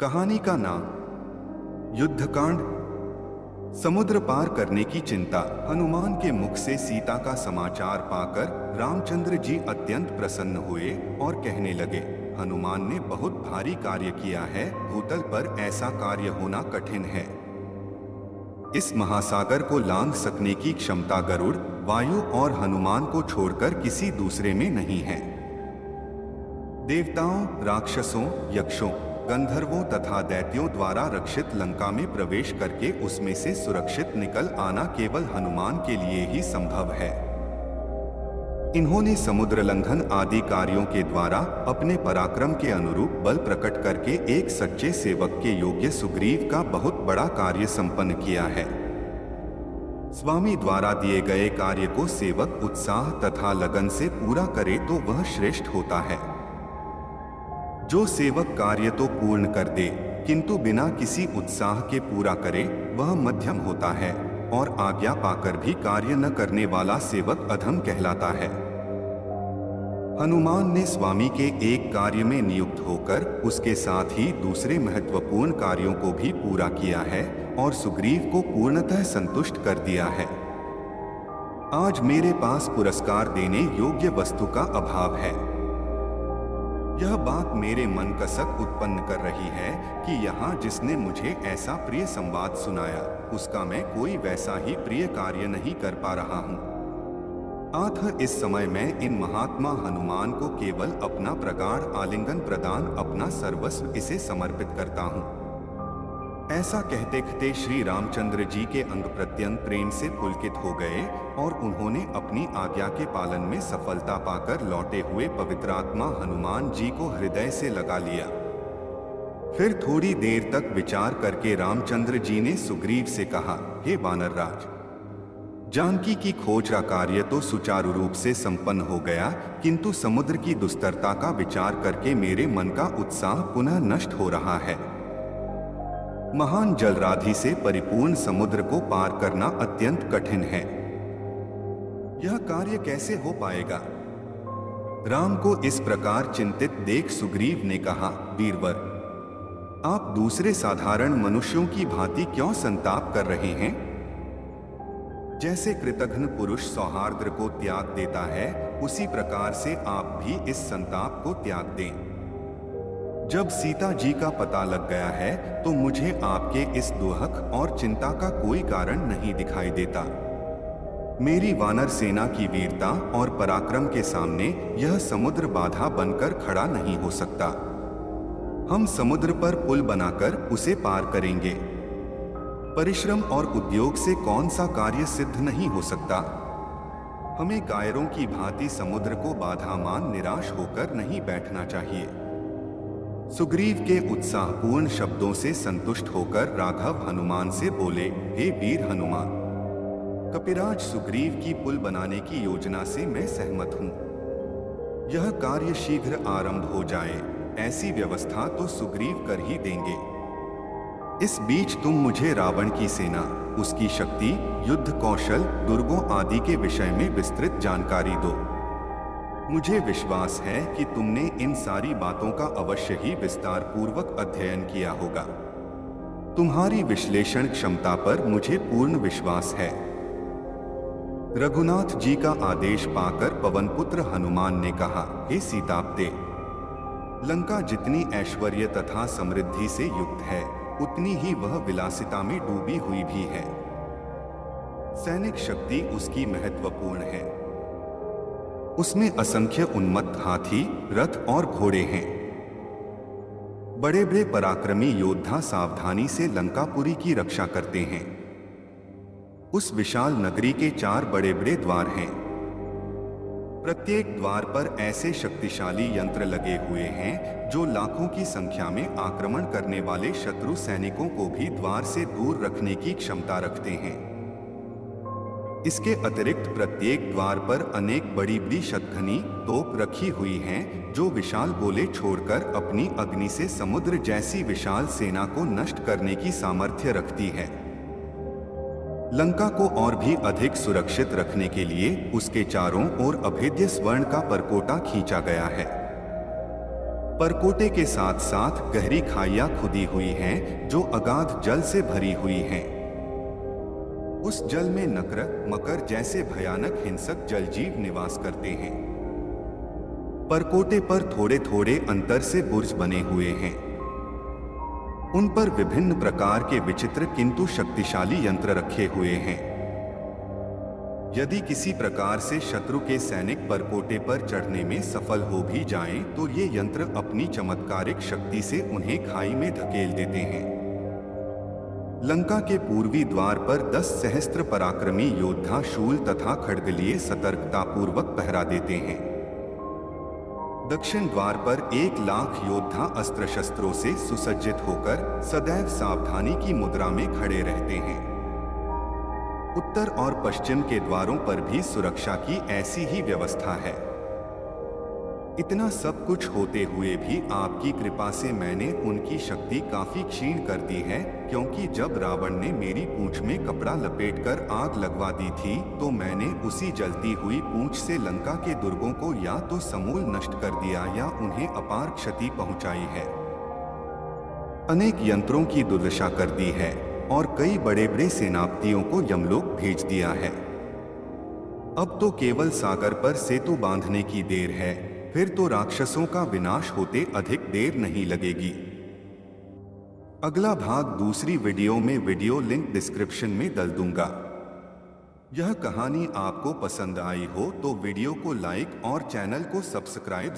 कहानी का नाम युद्धकांड। समुद्र पार करने की चिंता। हनुमान के मुख से सीता का समाचार पाकर रामचंद्र जी अत्यंत प्रसन्न हुए और कहने लगे, हनुमान ने बहुत भारी कार्य किया है। भूतल पर ऐसा कार्य होना कठिन है। इस महासागर को लांघ सकने की क्षमता गरुड़, वायु और हनुमान को छोड़कर किसी दूसरे में नहीं है। देवताओं, राक्षसों, यक्षों, गंधर्वों तथा दैत्यों द्वारा रक्षित लंका में प्रवेश करके उसमें से सुरक्षित निकल आना केवल हनुमान के लिए ही संभव है। इन्होंने समुद्र लंघन आदि कार्यों के द्वारा अपने पराक्रम के अनुरूप बल प्रकट करके एक सच्चे सेवक के योग्य सुग्रीव का बहुत बड़ा कार्य संपन्न किया है। स्वामी द्वारा दिए गए कार्य को सेवक उत्साह तथा लगन से पूरा करे तो वह श्रेष्ठ होता है। जो सेवक कार्य तो पूर्ण कर दे किंतु बिना किसी उत्साह के पूरा करे वह मध्यम होता है, और आज्ञा पाकर भी कार्य न करने वाला सेवक अधम कहलाता है। हनुमान ने स्वामी के एक कार्य में नियुक्त होकर उसके साथ ही दूसरे महत्वपूर्ण कार्यों को भी पूरा किया है और सुग्रीव को पूर्णतः संतुष्ट कर दिया है। आज मेरे पास पुरस्कार देने योग्य वस्तु का अभाव है। यह बात मेरे मन कसक उत्पन्न कर रही है कि यहाँ जिसने मुझे ऐसा प्रिय संवाद सुनाया उसका मैं कोई वैसा ही प्रिय कार्य नहीं कर पा रहा हूँ। अतः इस समय मैं इन महात्मा हनुमान को केवल अपना प्रगाढ़ आलिंगन प्रदान, अपना सर्वस्व इसे समर्पित करता हूँ। ऐसा कहते कहते श्री रामचंद्र जी के अंग प्रत्यंग प्रेम से पुलकित हो गए और उन्होंने अपनी आज्ञा के पालन में सफलता पाकर लौटे हुए पवित्रात्मा हनुमान जी को हृदय से लगा लिया। फिर थोड़ी देर तक विचार करके रामचंद्र जी ने सुग्रीव से कहा, हे वानरराज, जानकी की खोज का कार्य तो सुचारू रूप से संपन्न हो गया, किंतु समुद्र की दुस्तरता का विचार करके मेरे मन का उत्साह पुनः नष्ट हो रहा है। महान जलराधि से परिपूर्ण समुद्र को पार करना अत्यंत कठिन है। यह कार्य कैसे हो पाएगा? राम को इस प्रकार चिंतित देख सुग्रीव ने कहा, वीरवर, आप दूसरे साधारण मनुष्यों की भांति क्यों संताप कर रहे हैं? जैसे कृतघ्न पुरुष सौहार्द को त्याग देता है, उसी प्रकार से आप भी इस संताप को त्याग दें। जब सीता जी का पता लग गया है तो मुझे आपके इस दुहक और चिंता का कोई कारण नहीं दिखाई देता। मेरी वानर सेना की वीरता और पराक्रम के सामने यह समुद्र बाधा बनकर खड़ा नहीं हो सकता। हम समुद्र पर पुल बनाकर उसे पार करेंगे। परिश्रम और उद्योग से कौन सा कार्य सिद्ध नहीं हो सकता। हमें कायरों की भांति समुद्र को बाधा मान निराश होकर नहीं बैठना चाहिए। सुग्रीव के उत्साहपूर्ण शब्दों से संतुष्ट होकर राघव हनुमान से बोले, हे वीर हनुमान, कपिराज सुग्रीव की पुल बनाने की योजना से मैं सहमत हूँ। यह कार्य शीघ्र आरंभ हो जाए ऐसी व्यवस्था तो सुग्रीव कर ही देंगे। इस बीच तुम मुझे रावण की सेना, उसकी शक्ति, युद्ध कौशल, दुर्गों आदि के विषय में विस्तृत जानकारी दो। मुझे विश्वास है कि तुमने इन सारी बातों का अवश्य ही विस्तार पूर्वक अध्ययन किया होगा। तुम्हारी विश्लेषण क्षमता पर मुझे पूर्ण विश्वास है। रघुनाथ जी का आदेश पाकर पवनपुत्र हनुमान ने कहा, हे सीतापते, लंका जितनी ऐश्वर्य तथा समृद्धि से युक्त है उतनी ही वह विलासिता में डूबी हुई भी है। सैनिक शक्ति उसकी महत्वपूर्ण है। उसमें असंख्य उन्मत्त हाथी, रथ और घोड़े हैं। बड़े बड़े पराक्रमी योद्धा सावधानी से लंकापुरी की रक्षा करते हैं। उस विशाल नगरी के 4 बड़े बड़े द्वार हैं। प्रत्येक द्वार पर ऐसे शक्तिशाली यंत्र लगे हुए हैं जो लाखों की संख्या में आक्रमण करने वाले शत्रु सैनिकों को भी द्वार से दूर रखने की क्षमता रखते हैं। इसके अतिरिक्त प्रत्येक द्वार पर अनेक बड़ी बड़ी शतघनी तोप रखी हुई हैं जो विशाल गोले छोड़कर अपनी अग्नि से समुद्र जैसी विशाल सेना को नष्ट करने की सामर्थ्य रखती है। लंका को और भी अधिक सुरक्षित रखने के लिए उसके चारों ओर अभेद्य स्वर्ण का परकोटा खींचा गया है। परकोटे के साथ साथ गहरी खाइयां खुदी हुई हैं जो अगाध जल से भरी हुई हैं। उस जल में नक्र, मकर जैसे भयानक हिंसक जलजीव निवास करते हैं। परकोटे पर थोड़े थोड़े अंतर से बुर्ज बने हुए हैं। उन पर विभिन्न प्रकार के विचित्र किंतु शक्तिशाली यंत्र रखे हुए हैं। यदि किसी प्रकार से शत्रु के सैनिक परकोटे पर चढ़ने में सफल हो भी जाएं, तो ये यंत्र अपनी चमत्कारिक शक्ति से उन्हें खाई में धकेल देते हैं। लंका के पूर्वी द्वार पर 10 सहस्त्र पराक्रमी योद्धा शूल तथा खड्ग लिए सतर्कतापूर्वक पहरा देते हैं। दक्षिण द्वार पर 1 लाख योद्धा अस्त्र शस्त्रों से सुसज्जित होकर सदैव सावधानी की मुद्रा में खड़े रहते हैं। उत्तर और पश्चिम के द्वारों पर भी सुरक्षा की ऐसी ही व्यवस्था है। इतना सब कुछ होते हुए भी आपकी कृपा से मैंने उनकी शक्ति काफी क्षीण कर दी है, क्योंकि जब रावण ने मेरी पूंछ में कपड़ा लपेटकर आग लगवा दी थी, तो मैंने उसी जलती हुई पूंछ से लंका के दुर्गों को या तो समूल नष्ट कर दिया या उन्हें अपार क्षति पहुंचाई है। अनेक यंत्रों की दुर्दशा कर दी है और कई बड़े बड़े सेनापतियों को यमलोक भेज दिया है। अब तो केवल सागर पर सेतु बांधने की देर है, फिर तो राक्षसों का विनाश होते अधिक देर नहीं लगेगी। अगला भाग दूसरी वीडियो में वीडियो लिंक डिस्क्रिप्शन में डाल दूंगा। यह कहानी आपको पसंद आई हो तो वीडियो को लाइक और चैनल को सब्सक्राइब